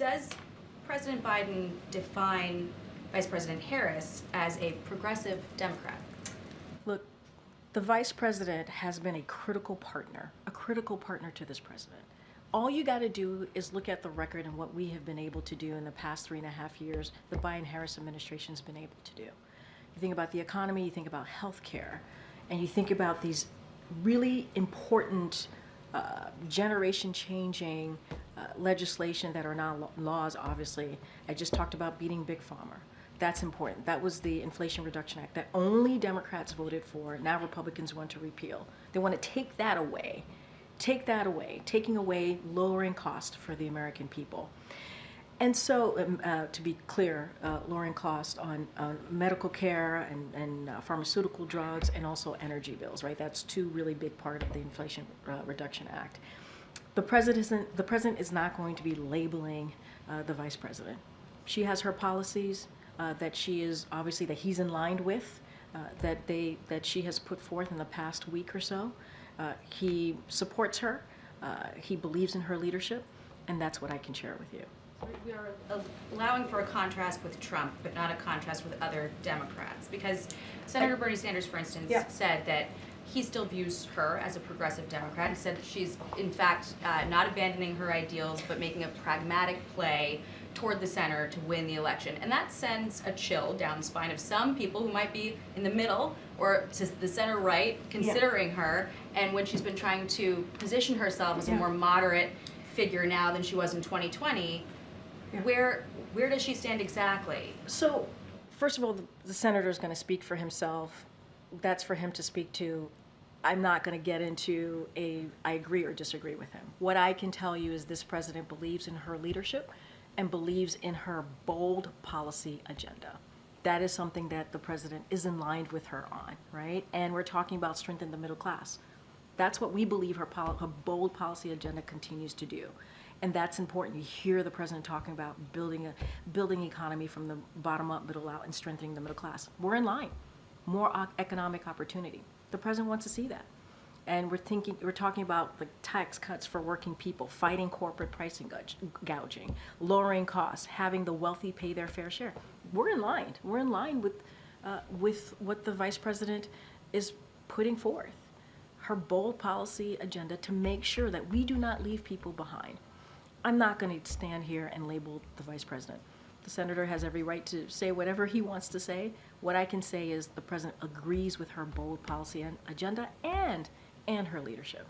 Does President Biden define Vice President Harris as a progressive Democrat? Look, the Vice President has been a critical partner to this president. All you got to do is look at the record and what we have been able to do in the past 3.5 years, the Biden-Harris administration has been able to do. You think about the economy, you think about healthcare, and you think about these really important generation-changing legislation that are now laws, obviously. I just talked about beating Big Pharma. That's important. That was the Inflation Reduction Act that only Democrats voted for. Now Republicans want to repeal. They want to take that away. Taking away lowering cost for the American people. And so, to be clear, lowering cost on medical care and pharmaceutical drugs and also energy bills, right? That's two really big part of the Inflation Reduction Act. The president is not going to be labeling the vice president. She has her policies that she is obviously that he's in line with, that she has put forth in the past week or so. He supports her. He believes in her leadership, and that's what I can share with you. We are allowing for a contrast with Trump, but not a contrast with other Democrats, because Senator Bernie Sanders, for instance, said that he still views her as a progressive Democrat. He said that she's, in fact, not abandoning her ideals, but making a pragmatic play toward the center to win the election. And that sends a chill down the spine of some people who might be in the middle or to the center right, considering her, and when she's been trying to position herself as a more moderate figure now than she was in 2020, where does she stand exactly? So, first of all, the senator is going to speak for himself. That's for him to speak to. I'm not going to get into I agree or disagree with him. What I can tell you is this president believes in her leadership and believes in her bold policy agenda. That is something that the president is in line with her on, right? And we're talking about strengthening the middle class. That's what we believe her bold policy agenda continues to do. And that's important. You hear the president talking about building economy from the bottom up, middle out, and strengthening the middle class. We're in line. More economic opportunity. The president wants to see that. And we're talking about like tax cuts for working people, fighting corporate pricing gouging, lowering costs, having the wealthy pay their fair share. We're in line. We're in line with what the vice president is putting forth. Her bold policy agenda to make sure that we do not leave people behind. I'm not going to stand here and label the vice president. The senator has every right to say whatever he wants to say. What I can say is the president agrees with her bold policy agenda and her leadership.